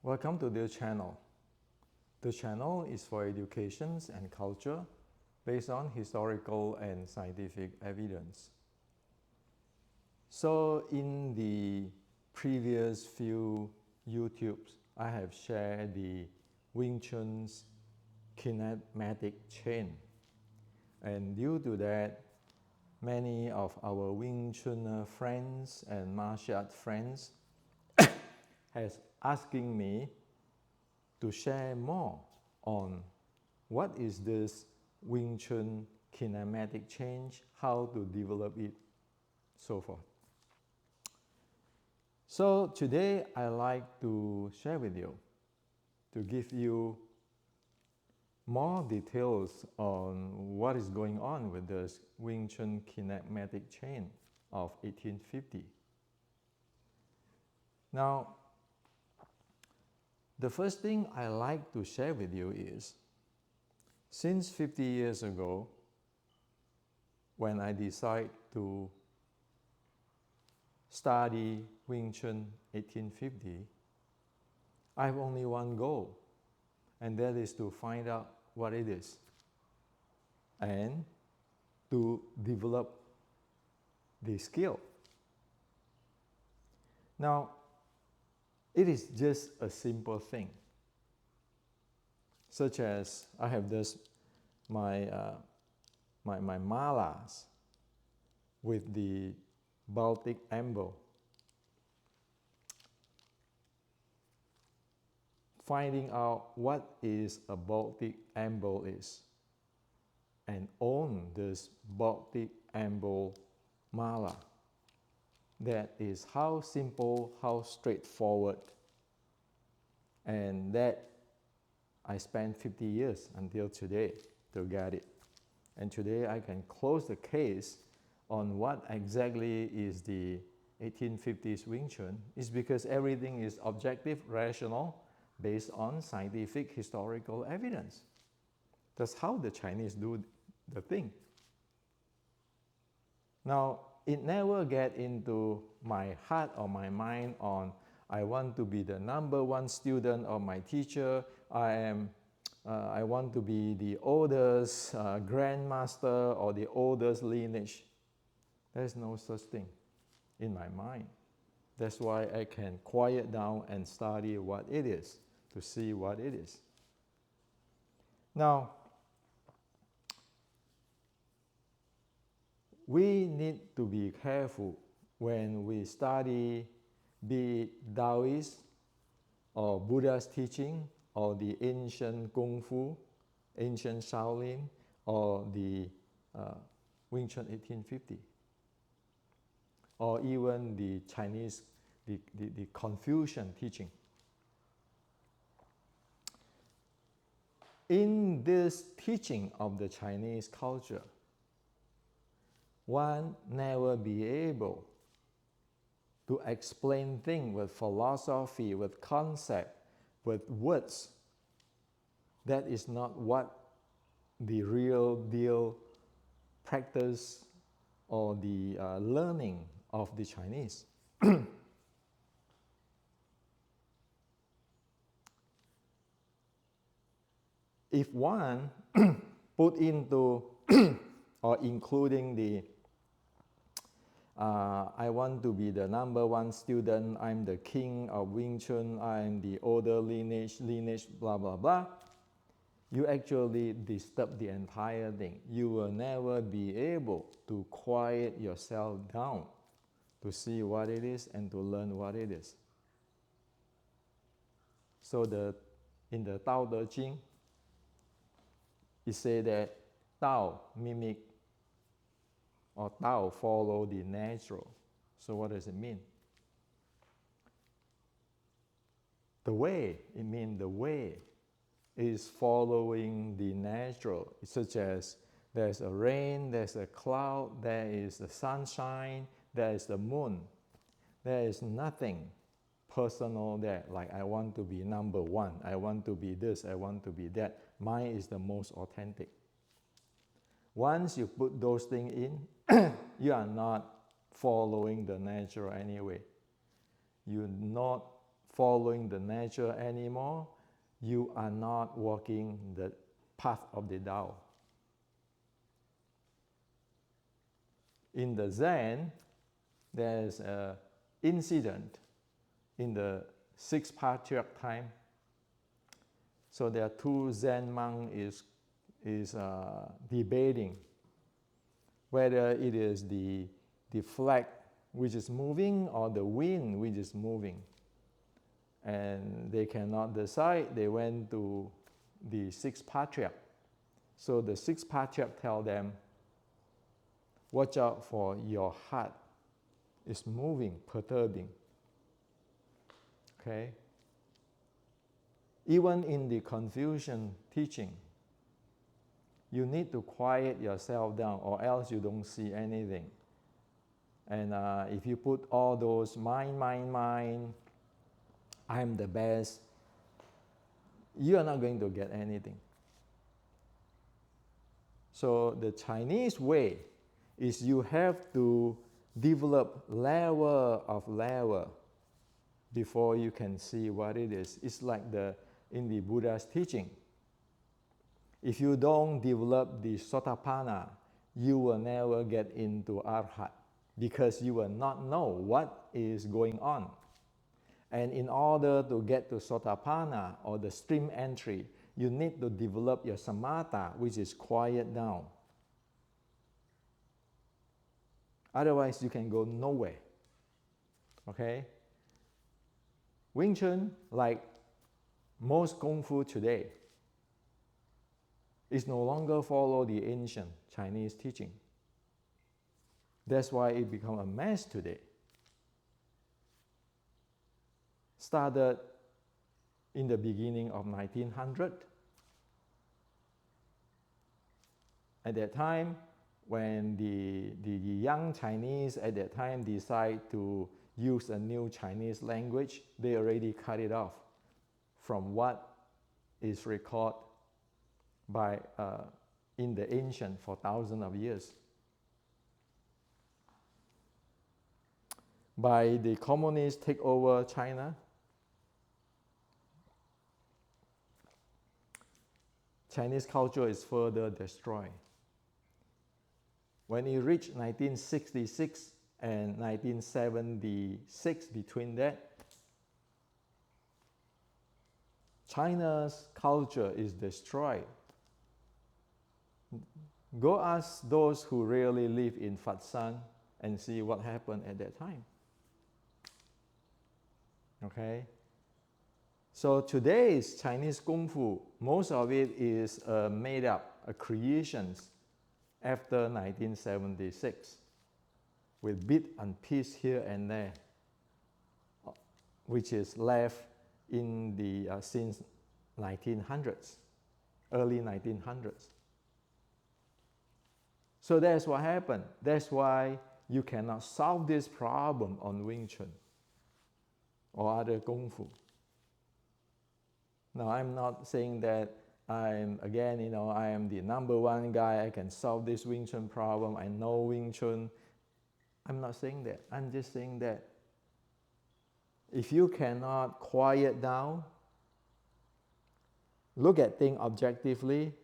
Welcome to this channel. The channel is for education and culture based on historical and scientific evidence. So in the previous few YouTubes, I have shared the Wing Chun's kinematic chain. And due to that, many of our Wing Chun friends and martial art friends has asking me to share more on what is this Wing Chun kinematic change, how to develop it, so forth. So today I like to share with you, to give you more details on what is going on with this Wing Chun kinematic chain of 1850. Now, the first thing I like to share with you is, since 50 years ago, when I decided to study Wing Chun 1850, I have only one goal, and that is to find out what it is and to develop the skill. Now, it is just a simple thing, such as I have this my malas with the Baltic amble. Finding out what is a Baltic amble is, and own this Baltic amble mala. That is how simple, how straightforward, and that I spent 50 years until today to get it. And today I can close the case on what exactly is the 1850s Wing Chun. Is because everything is objective, rational, based on scientific, historical evidence. That's how the Chinese do the thing. Now, it never get into my heart or my mind on I want to be the #1 student of my teacher. I want to be the oldest grandmaster or the oldest lineage. There's no such thing in my mind. That's why I can quiet down and study what it is, to see what it is. Now, we need to be careful when we study, be it Taoist or Buddha's teaching or the ancient Kung Fu, ancient Shaolin, or the Wing Chun 1850, or even the Chinese, the Confucian teaching. In this teaching of the Chinese culture, one never be able to explain things with philosophy, with concept, with words. That is not what the real deal practice or the learning of the Chinese. If one put into or including the I want to be the #1 student, I'm the king of Wing Chun, I'm the older lineage, blah, blah, blah, you actually disturb the entire thing. You will never be able to quiet yourself down to see what it is and to learn what it is. So in the Tao Te Ching, it says that Tao mimic or Tao follow the natural. So what does it mean? The way, it means the way is following the natural, such as there's a rain, there's a cloud, there is the sunshine, there is the moon. There is nothing personal there, like I want to be #1, I want to be this, I want to be that. Mine is the most authentic. Once you put those things in, you are not following the natural anyway. You're not following the nature anymore, you are not walking the path of the Tao. In the Zen, there's an incident in the Sixth Patriarch time. So there are two Zen monks is debating whether it is the flag which is moving or the wind which is moving. And they cannot decide. They went to the Sixth Patriarch. So the Sixth Patriarch tell them, watch out for your heart. It's moving, perturbing. Okay? Even in the Confucian teaching, you need to quiet yourself down or else you don't see anything. And if you put all those mind, I'm the best, you are not going to get anything. So the Chinese way is you have to develop level before you can see what it is. It's like in the Buddha's teaching. If you don't develop the Sotapanna, you will never get into Arhat because you will not know what is going on. And in order to get to Sotapanna or the stream entry, you need to develop your samatha, which is quiet down. Otherwise, you can go nowhere. Okay? Wing Chun, like most Kung Fu today, is no longer follow the ancient Chinese teaching. That's why it become a mess today. Started in the beginning of 1900. At that time, when the young Chinese at that time decide to use a new Chinese language, they already cut it off from what is recorded by in the ancient for thousands of years. By the communists take over China, Chinese culture is further destroyed. When it reached 1966 and 1976, between that, China's culture is destroyed. Go ask those who really live in Fatsan and see what happened at that time. Okay? So today's Chinese Kung Fu, most of it is made up, creations after 1976, with bit and piece here and there, which is left in the since 1900s, early 1900s. So that's what happened. That's why you cannot solve this problem on Wing Chun or other Kung Fu. Now, I'm not saying that I am the number one guy, I can solve this Wing Chun problem, I know Wing Chun. I'm not saying that. I'm just saying that if you cannot quiet down, look at things objectively,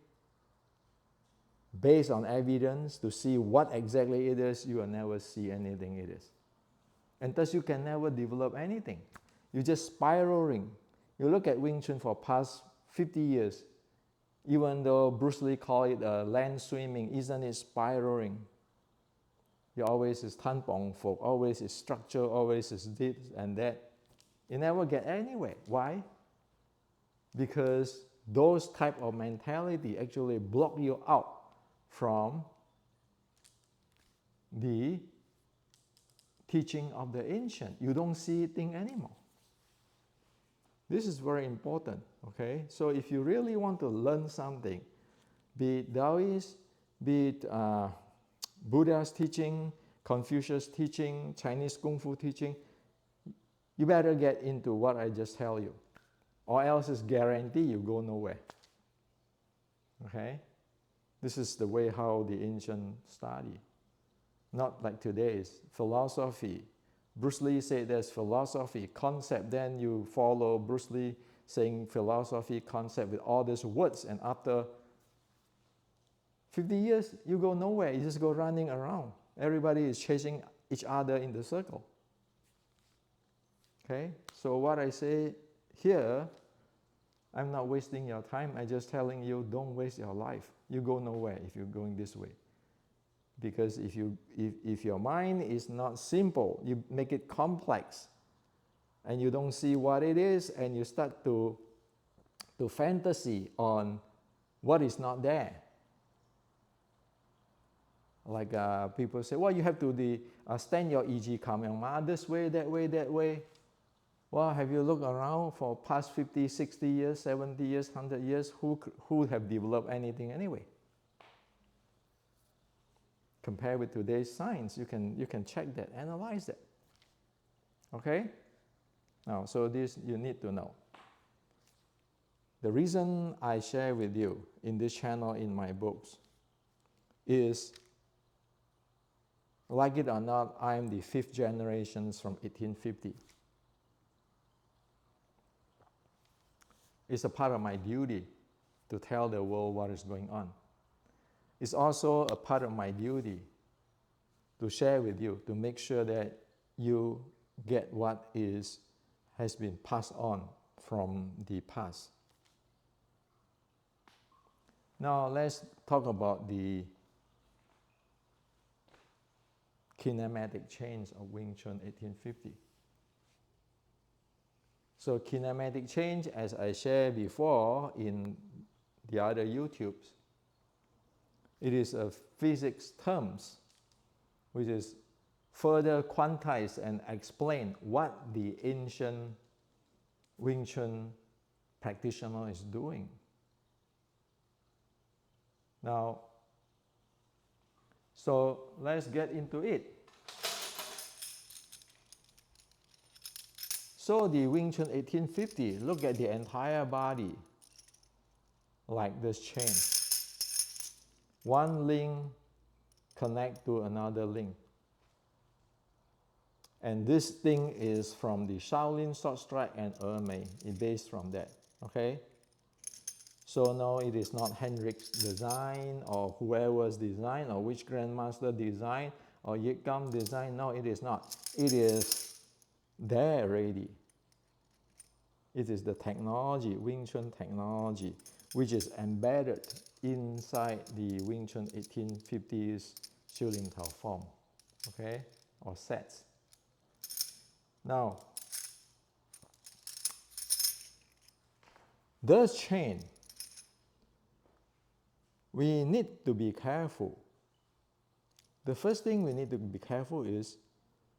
based on evidence to see what exactly it is, you will never see anything it is. And thus you can never develop anything. You're just spiraling. You look at Wing Chun for past 50 years, even though Bruce Lee called it land swimming, isn't it spiraling? You always is Tan Pong Fok, always is structure, always is this and that. You never get anywhere. Why? Because those type of mentality actually block you out from the teaching of the ancient. You don't see things anymore. This is very important, okay? So if you really want to learn something, be it Taoist, be it Buddha's teaching, Confucius teaching, Chinese Kung Fu teaching, you better get into what I just tell you, or else it's guaranteed you go nowhere, okay? This is the way how the ancient study, not like today's philosophy Bruce Lee said there's philosophy, concept, then you follow Bruce Lee saying philosophy, concept with all these words, and after 50 years, you go nowhere, you just go running around. Everybody is chasing each other in the circle. Okay, so what I say here, I'm not wasting your time, I'm just telling you don't waste your life. You go nowhere if you're going this way. Because if your mind is not simple, you make it complex, and you don't see what it is, and you start to fantasy on what is not there. Like people say, well, you have to stand your EG Kamehameha this way, that way, that way. Well, have you looked around for past 50, 60 years, 70 years, 100 years, who have developed anything anyway? Compared with today's science, you can check that, analyze that. Okay? Now, so this you need to know. The reason I share with you in this channel, in my books, is, like it or not, I am the 5th generation from 1850. It's a part of my duty to tell the world what is going on. It's also a part of my duty to share with you, to make sure that you get what has been passed on from the past. Now let's talk about the kinematic change of Wing Chun 1850. So kinematic change, as I shared before in the other YouTubes, it is a physics terms which is further quantize and explain what the ancient Wing Chun practitioner is doing. Now, so let's get into it. So the Wing Chun 1850, look at the entire body like this chain. One link connect to another link. And this thing is from the Shaolin Sword Strike and Ermei. It's based from that, okay? So no, it is not Henrik's design or whoever's design or which grandmaster design or Yip Gam design. No, it is not. It is there already. It is the technology, Wing Chun technology, which is embedded inside the Wing Chun 1850s Shilin Tao form, okay, or sets. Now, this chain, we need to be careful. The first thing we need to be careful is,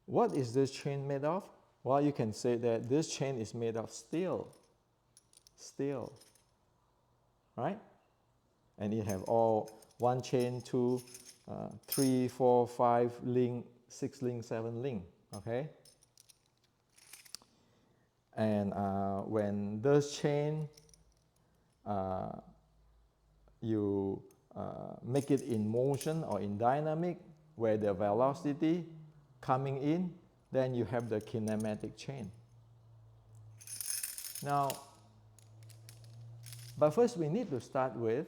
what is this chain made of? Well, you can say that this chain is made of steel, right? And it have all 1 chain, 2, 3, 4, 5 link, 6 link, 7 link, okay? And when this chain, you make it in motion or in dynamic, where the velocity coming in, then you have the kinematic chain. Now, but first we need to start with,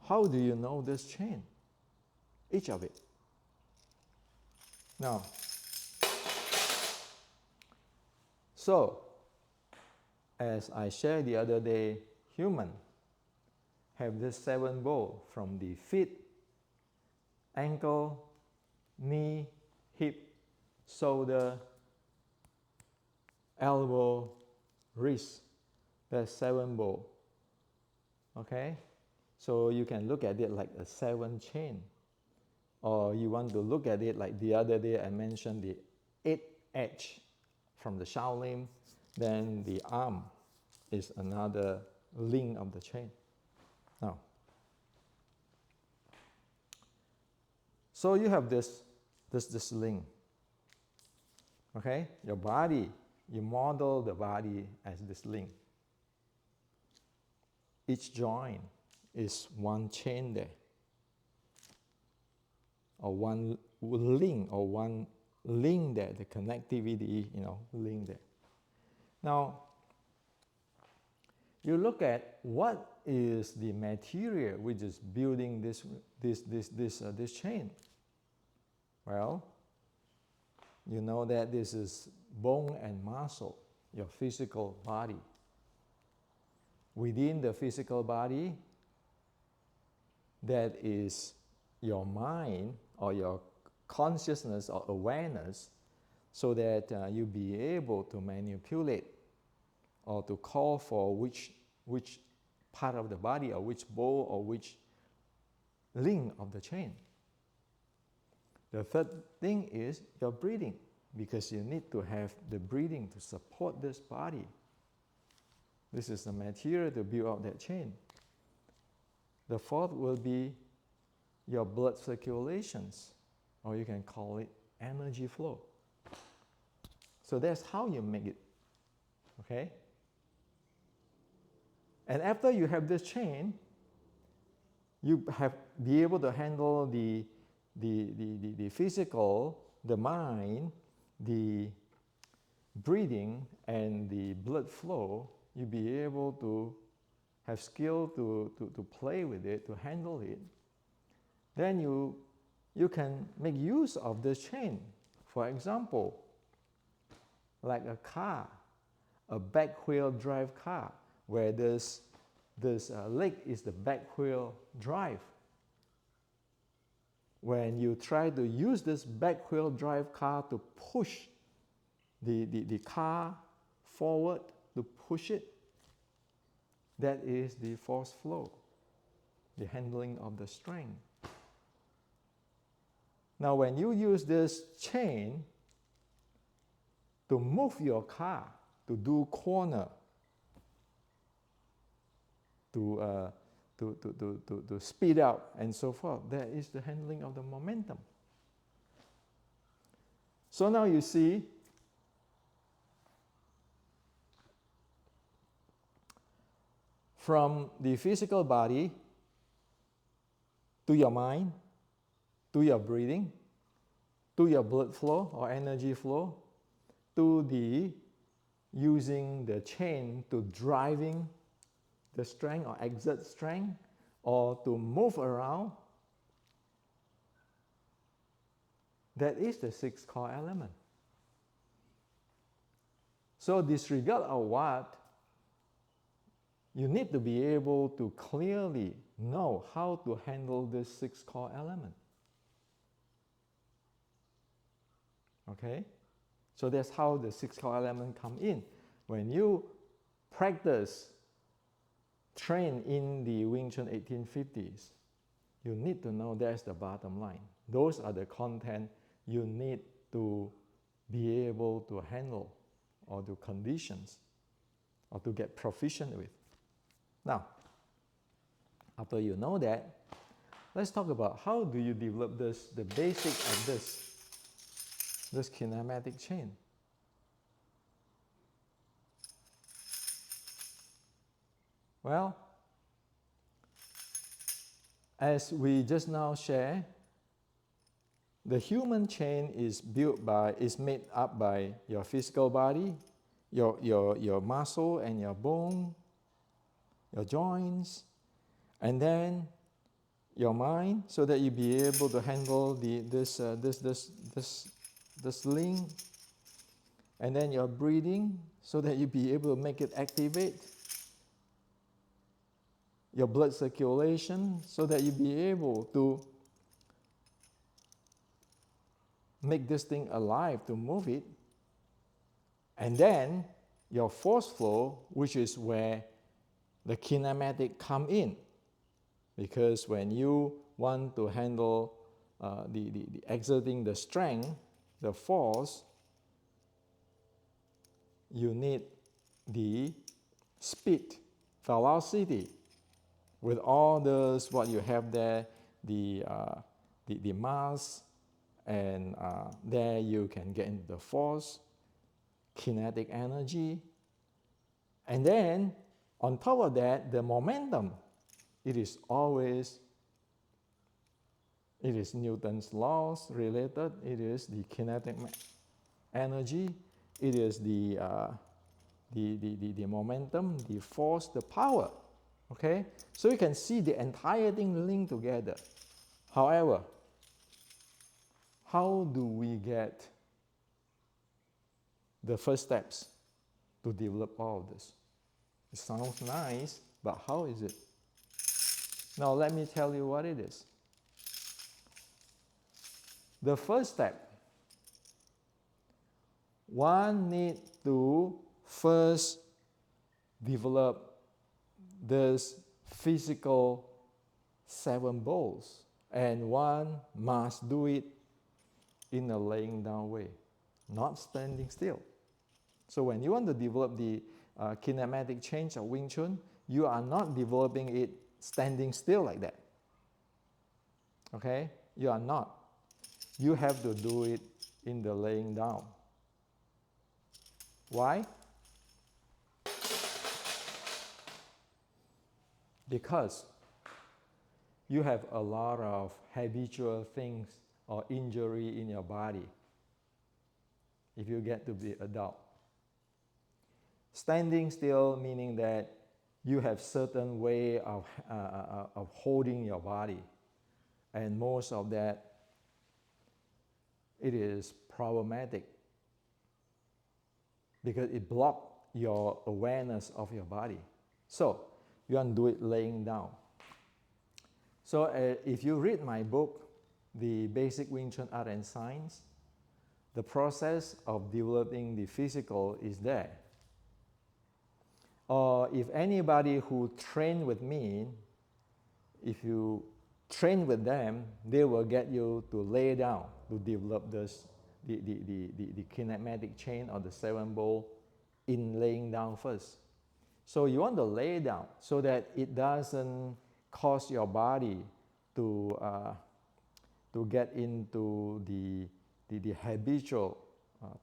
how do you know this chain? Each of it. Now, so, as I shared the other day, human have this 7 bowl from the feet, ankle, knee, hip, shoulder, elbow, wrist. There's 7 bowl. Okay? So you can look at it like a 7 chain. Or you want to look at it like the other day I mentioned the 8 edge from the Shaolin, then the arm is another link of the chain. Now, so you have this link. Okay? Your body, you model the body as this link. Each joint is 1 chain there, or 1 link, or one link there, the connectivity, link there. Now, you look at what is the material which is building this chain. Well, you know that this is bone and muscle, your physical body. Within the physical body, that is your mind or your consciousness or awareness, so that you be able to manipulate or to call for which part of the body, or which bone, or which link of the chain. The third thing is your breathing, because you need to have the breathing to support this body. This is the material to build up that chain. The fourth will be your blood circulations, or you can call it energy flow. So that's how you make it, okay? And after you have this chain, you have be able to handle the physical, the mind, the breathing, and the blood flow. You be able to have skill to play with it, to handle it. Then you can make use of this chain. For example, like a car, a back wheel drive car, where this leg is the back wheel drive. When you try to use this back wheel drive car to push the car forward, to push it, that is the force flow, the handling of the strength. Now, when you use this chain to move your car, to do corner, to speed up, and so forth, that is the handling of the momentum. So now you see, from the physical body to your mind, to your breathing, to your blood flow or energy flow, to the using the chain to driving the strength or exert strength, or to move around, that is the sixth core element. So disregard of what, you need to be able to clearly know how to handle this sixth core element. Okay? So that's how the sixth core element come in. When you practice, train in the Wing Chun 1850s, you need to know that's the bottom line. Those are the content you need to be able to handle, or to conditions, or to get proficient with. Now, after you know that, let's talk about how do you develop this, the basic of this kinematic chain. Well, as we just now share, the human chain is made up by your physical body, your muscle and your bone, your joints, and then your mind, so that you be able to handle this link, and then your breathing, so that you be able to make it activate, your blood circulation, so that you be able to make this thing alive, to move it, and then your force flow, which is where the kinematic come in. Because when you want to handle the exerting the strength, the force, you need the speed, velocity, with all those what you have there, the mass, and there you can get into the force, kinetic energy, and then on top of that, the momentum. It is always It is Newton's laws related. It is the kinetic energy. It is the momentum, the force, the power. Okay? So you can see the entire thing linked together. However, how do we get the first steps to develop all of this? It sounds nice, but how is it? Now let me tell you what it is. The first step, one needs to first develop this physical 7 bowls, and one must do it in a laying down way, not standing still. So when you want to develop the kinematic change of Wing Chun, you are not developing it standing still like that. Okay? You are not. You have to do it in the laying down. Why? Because you have a lot of habitual things or injury in your body if you get to be adult. Standing still meaning that you have certain way of holding your body, and most of that it is problematic because it blocks your awareness of your body. So you want to do it laying down. So if you read my book, The Basic Wing Chun Art and Science, the process of developing the physical is there. Or if anybody who train with me, if you train with them, they will get you to lay down to develop this, the kinematic chain or the 7 bowl in laying down first. So you want to lay down so that it doesn't cause your body to get into the habitual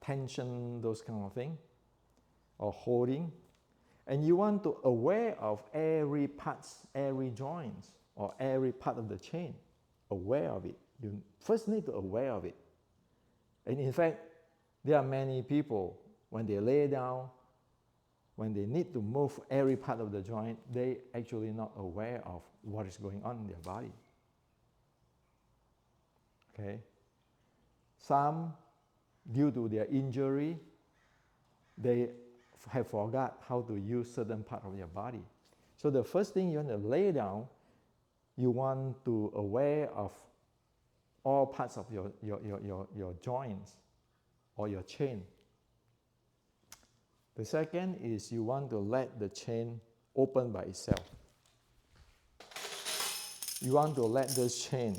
tension, those kind of thing, or holding. And you want to aware of every parts, every joints, or every part of the chain, aware of it. You first need to aware of it. And in fact, there are many people, when they lay down, when they need to move every part of the joint, they actually not aware of what is going on in their body. Okay? Some, due to their injury, they have forgot how to use certain part of your body. So the first thing you want to lay down, you want to aware of all parts of your joints or your chain. The second is you want to let the chain open by itself. You want to let this chain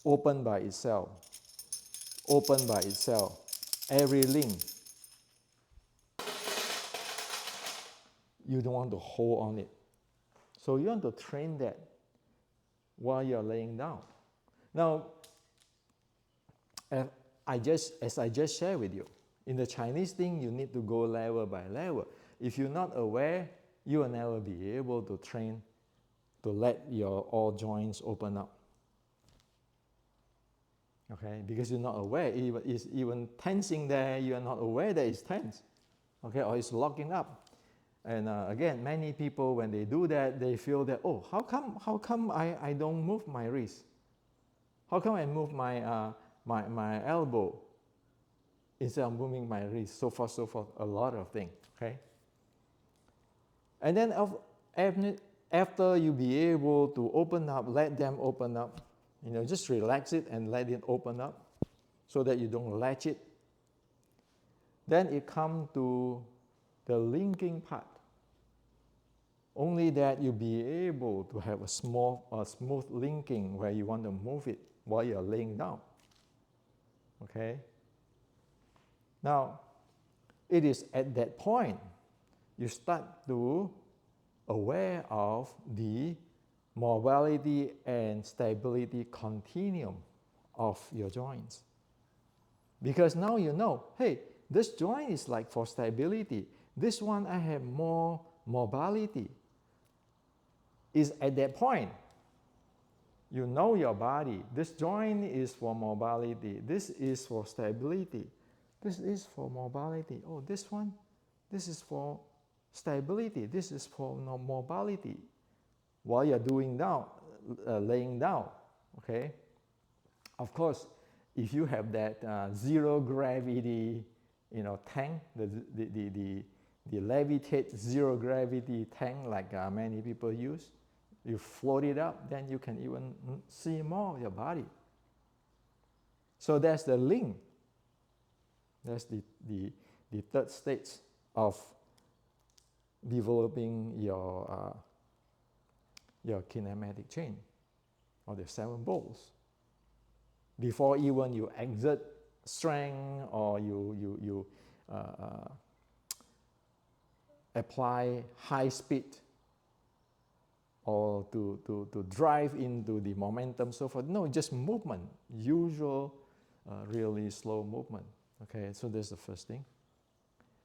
open by itself, every link. You don't want to hold on it. So you want to train that while you're laying down. Now, as I just shared with you, in the Chinese thing, you need to go level by level. If you're not aware, you will never be able to train to let your all joints open up. Okay, because you're not aware, it's even tensing there, you are not aware that it's tense, okay, or it's locking up. And again, many people, when they do that, they feel that, oh, how come I don't move my wrist? How come I move my elbow instead of moving my wrist? So forth, a lot of things, okay? And then after you be able to open up, let them open up, just relax it and let it open up so that you don't latch it. Then it comes to the linking part. Only that you be able to have a smooth linking where you want to move it while you're laying down. Okay? Now, it is at that point you start to aware of the mobility and stability continuum of your joints. Because now you know, hey, this joint is like for stability. This one I have more mobility. Is at that point You know your body. This joint is for mobility. This is for stability. This is for mobility. Oh, this one, this is for stability. This is for mobility. While you're doing down, laying down, okay? Of course, if you have that zero gravity, tank, the levitate zero gravity tank like many people use, you float it up, then you can even see more of your body. So that's the link. That's the third stage of developing your kinematic chain, or the 7 bolts. Before even you exert strength or you apply high speed or to drive into the momentum, so forth. No, just movement, usual really slow movement. Okay, so that's the first thing.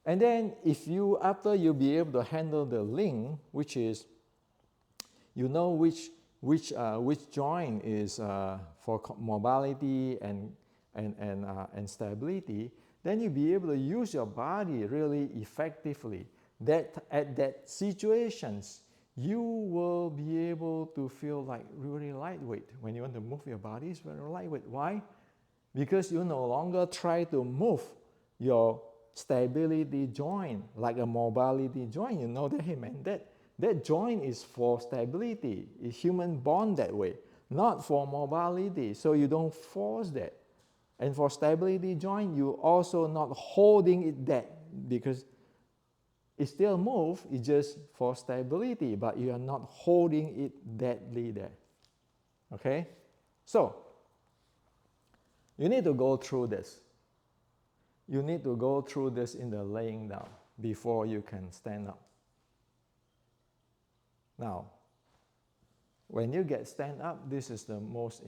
And then after you be able to handle the link, which is, which joint is for mobility and stability, then you'll be able to use your body really effectively. That at that situations, you will be able to feel like really lightweight. When you want to move your body, it's very lightweight. Why? Because you no longer try to move your stability joint like a mobility joint. You know that, hey man, that joint is for stability. It's human born that way, not for mobility. So you don't force that. And for stability joint, you also not holding it that, because it still moves, it's just for stability, but you are not holding it deadly there. Okay? So, you need to go through this. You need to go through this in the laying down before you can stand up. Now, when you get stand up, this is the most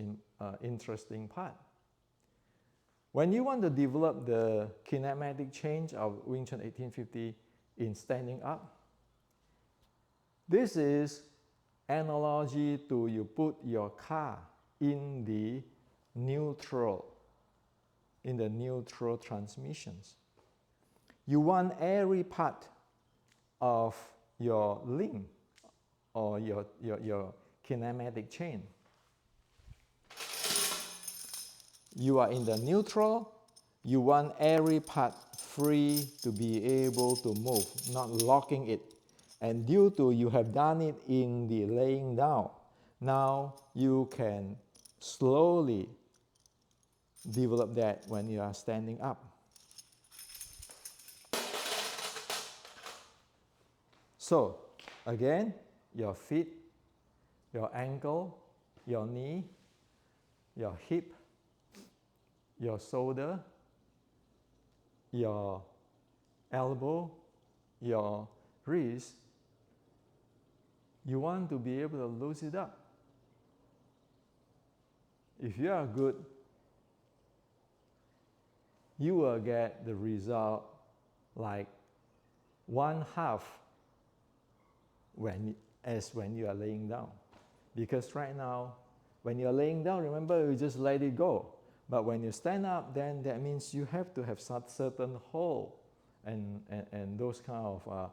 interesting part. When you want to develop the kinematic change of Wing Chun 1850 in standing up, this is analogy to you put your car in the neutral transmissions. You want every part of your link or your kinematic chain. You are in the neutral, you want every part free to be able to move, not locking it. And due to you have done it in the laying down, now you can slowly develop that when you are standing up. So, again, your feet, your ankle, your knee, your hip, your shoulder, your elbow, your wrist, you want to be able to loose it up. If you are good, you will get the result like 1/2 as when you are laying down. Because right now, when you're laying down, remember, you just let it go. But when you stand up, then that means you have to have certain hold and those kind of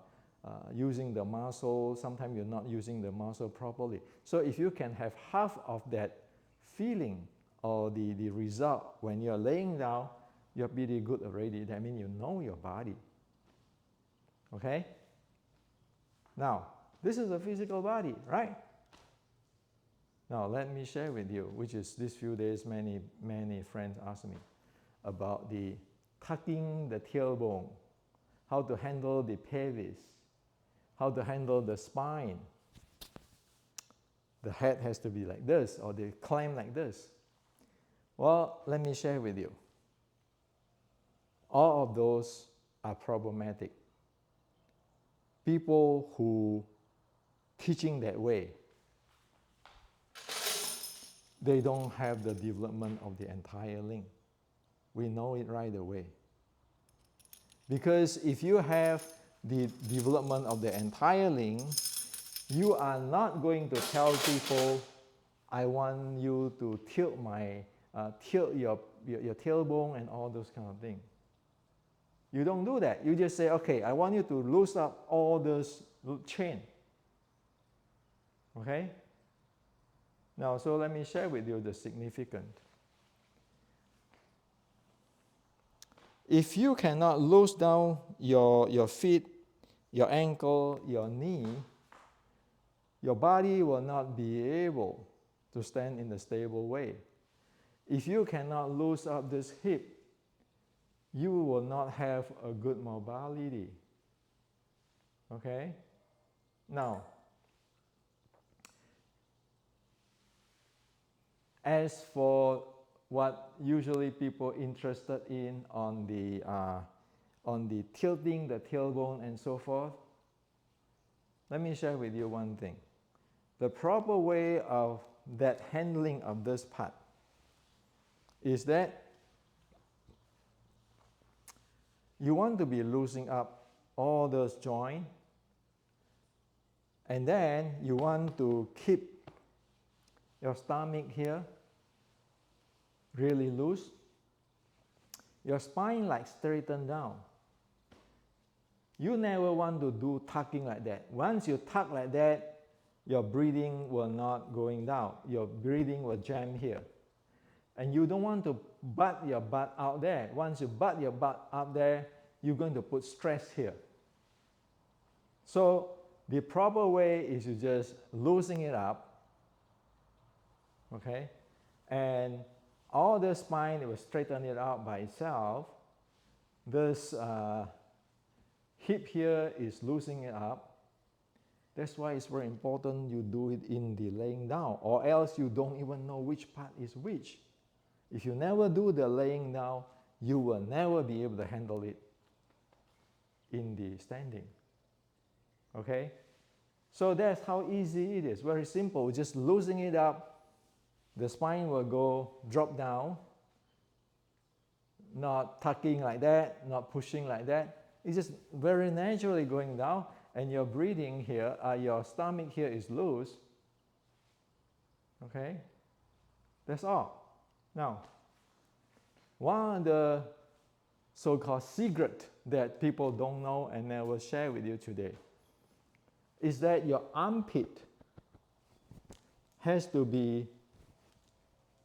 using the muscle. Sometimes you're not using the muscle properly. So if you can have half of that feeling or the result when you're laying down, you're pretty good already. That means you know your body. Okay? Now, this is a physical body, right? Now, let me share with you, which is these few days, many friends ask me about the tucking the tailbone, how to handle the pelvis, how to handle the spine. The head has to be like this, or they climb like this. Well, let me share with you. All of those are problematic. People who teaching that way, they don't have the development of the entire link. We know it right away. Because if you have the development of the entire link, you are not going to tell people I want you to tilt your tailbone and all those kind of things. You don't do that. You just say, okay, I want you to loosen up all this chain. Okay? Now, so let me share with you the significance. If you cannot loosen down your feet, your ankle, your knee, your body will not be able to stand in a stable way. If you cannot loosen up this hip, you will not have a good mobility. Okay? Now, as for what usually people interested in on the tilting the tailbone and so forth, let me share with you one thing. The proper way of that handling of this part is that you want to be loosening up all those joints, and then you want to keep your stomach here really loose, your spine like straighten down. You never want to do tucking like that. Once you tuck like that, your breathing will not going down. Your breathing will jam here. And you don't want to butt your butt out there. Once you butt your butt out there, you're going to put stress here. So the proper way is you just loosen it up, okay? And all the spine will straighten it out by itself. This hip here is loosening it up. That's why it's very important you do it in the laying down, or else you don't even know which part is which. If you never do the laying down, you will never be able to handle it in the standing. Okay? So that's how easy it is. Very simple. Just loosening it up. The spine will drop down. Not tucking like that, not pushing like that. It's just very naturally going down, and your breathing here, your stomach here is loose. Okay? That's all. Now, one of the so-called secret that people don't know and I will share with you today is that your armpit has to be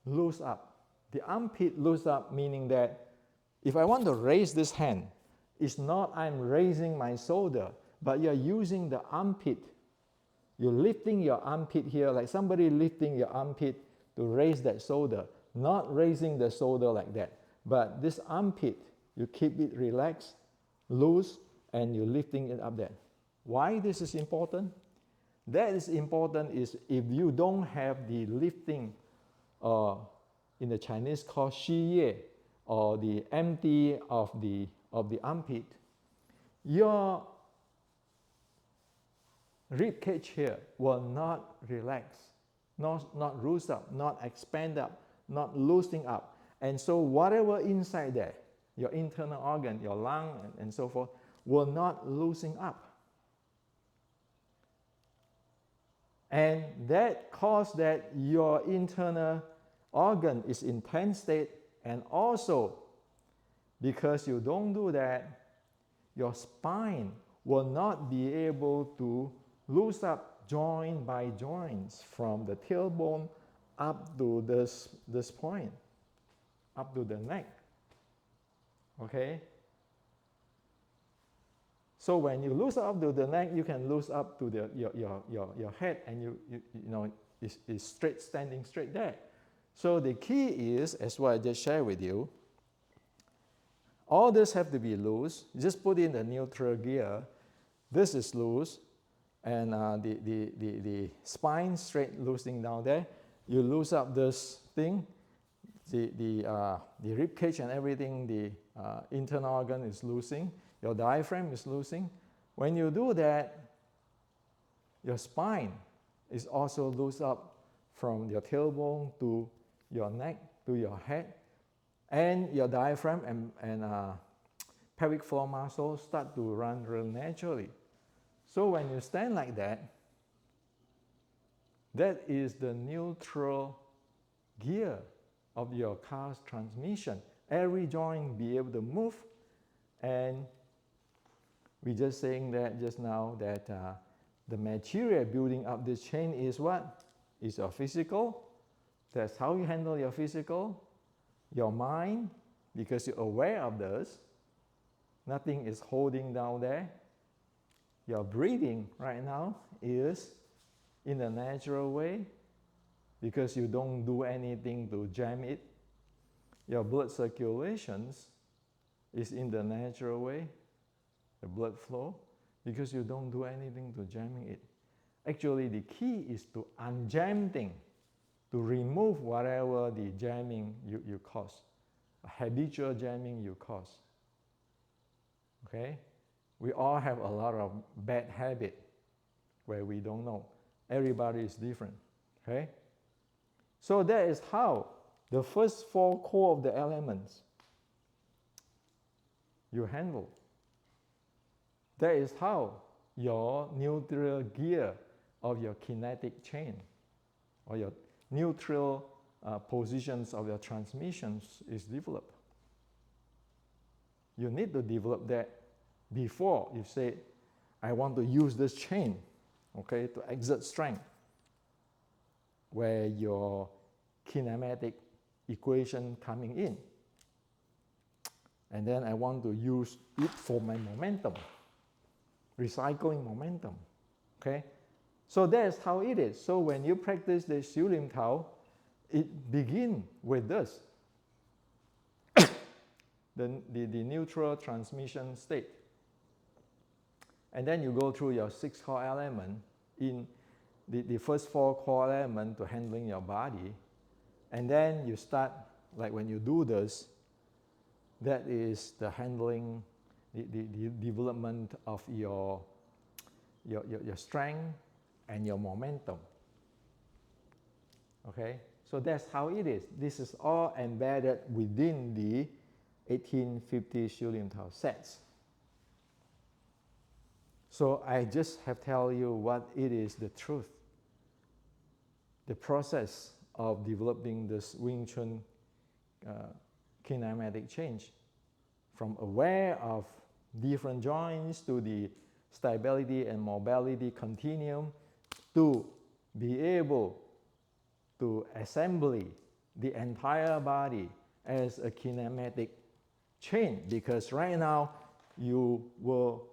loose up. The armpit loose up meaning that if I want to raise this hand, it's not I'm raising my shoulder, but you're using the armpit. You're lifting your armpit here, like somebody lifting your armpit to raise that shoulder, not raising the shoulder like that. But this armpit, you keep it relaxed, loose, and you're lifting it up there. Why this is important? That is important is if you don't have the lifting, in the Chinese called shi ye, or the empty of the armpit, your rib cage here will not relax, not loose up, not expand up, not loosening up. And so whatever inside there, your internal organ, your lung and so forth, will not loosen up. And that causes that your internal organ is in tense state, and also because you don't do that, your spine will not be able to loose up joint by joints from the tailbone up to this point, up to the neck. Okay? So when you loose up to the neck, you can loose up to your head, and you know it's straight, standing straight there. So the key is, as what I just shared with you, all this have to be loose. You just put in the neutral gear. This is loose, and the spine straight loosening down there. You loose up this thing, the rib cage and everything. The internal organ is loosening. Your diaphragm is loosening. When you do that, your spine is also loose up from your tailbone to your neck to your head, and your diaphragm and pelvic floor muscles start to run real naturally. So when you stand like that, That is the neutral gear of your car's transmission. Every joint be able to move, and we just saying that just now that the material building up this chain is what? Is your physical. That's how you handle your physical. Your mind, because you're aware of this, nothing is holding down there. Your breathing right now is in a natural way because you don't do anything to jam it. Your blood circulations is in the natural way, the blood flow, because you don't do anything to jamming it. Actually, the key is to unjam things, to remove whatever the jamming you cause, habitual jamming you cause. Okay? We all have a lot of bad habit where we don't know. Everybody is different. Okay? So that is how the first four core of the elements you handle. That is how your neutral gear of your kinetic chain or your neutral positions of your transmissions is developed. You need to develop that before you say, I want to use this chain, okay, to exert strength, where your kinematic equation coming in. And then I want to use it for my momentum, recycling momentum, okay? So that's how it is. So when you practice the Xiu Lim Tao, it begins with this, the neutral transmission state. And then you go through your 6 core element in the first 4 core elements to handling your body. And then you start, like when you do this, that is the handling, the development of your strength and your momentum. Okay? So that's how it is. This is all embedded within the 1850 Xiu Lim Tao sets. So I just have tell you what it is, the truth. The process of developing this Wing Chun kinematic change from aware of different joints to the stability and mobility continuum to be able to assembly the entire body as a kinematic chain, because right now you will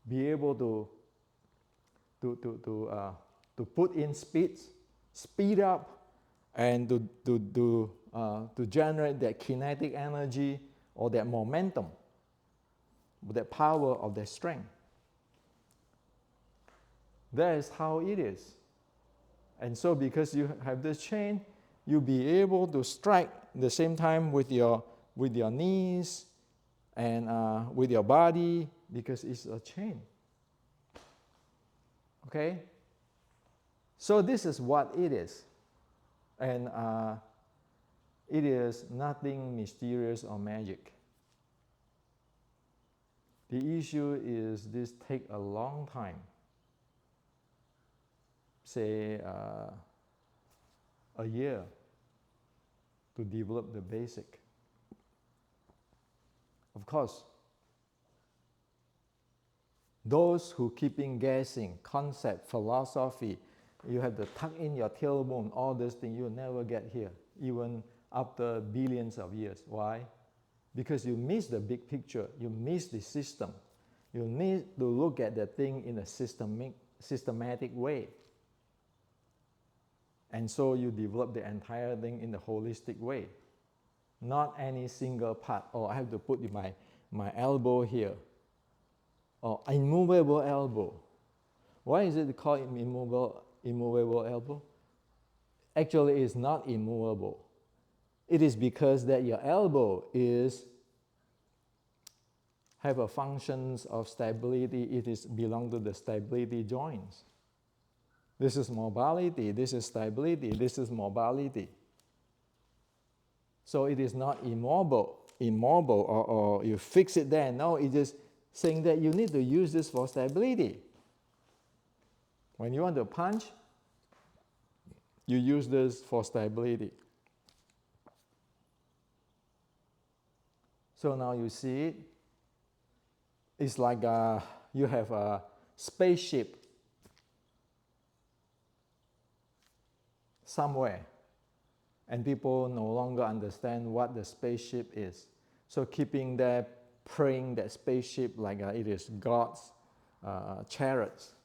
be able to put in speed up, and to generate that kinetic energy or that momentum, that power of that strength. That is how it is. And so because you have this chain, you'll be able to strike at the same time with your knees and with your body, because it's a chain. Okay? So this is what it is. And it is nothing mysterious or magic. The issue is this take a long time. Say a year to develop the basic. Of course, those who keeping guessing, concept, philosophy, you have to tuck in your tailbone, all these things, you'll never get here, even after billions of years. Why? Because you miss the big picture, you miss the system. You need to look at the thing in a systematic way. And so you develop the entire thing in a holistic way. Not any single part. Oh, I have to put my elbow here. Or immovable elbow. Why is it called immovable elbow? Actually, it's not immovable. It is because that your elbow have a functions of stability. It is belong to the stability joints. This is mobility, this is stability, this is mobility. So it is not immobile or you fix it there. No, it's just saying that you need to use this for stability. When you want to punch, You use this for stability. So now you see it. It's like you have a spaceship somewhere, and people no longer understand what the spaceship is. So keeping that, praying that spaceship like it is God's chariots.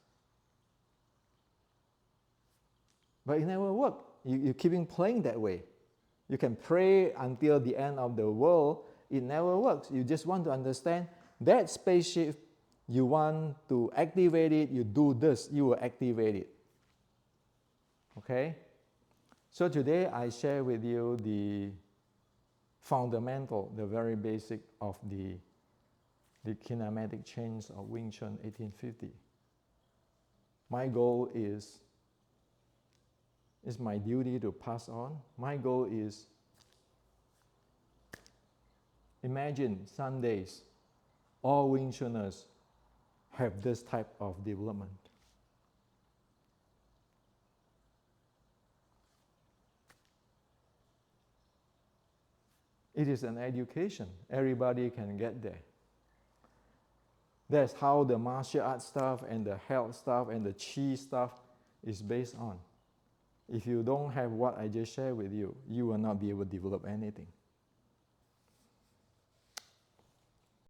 But it never works. You keeping playing that way. You can pray until the end of the world. It never works. You just want to understand that spaceship, you want to activate it, you do this, you will activate it. Okay? So today I share with you the fundamental, the very basic of the kinematic chains of Wing Chun 1850. My goal is, it's my duty to pass on. My goal is, imagine some days all Wing Chuners have this type of development. It is an education. Everybody can get there. That's how the martial arts stuff and the health stuff and the chi stuff is based on. If you don't have what I just shared with you, you will not be able to develop anything.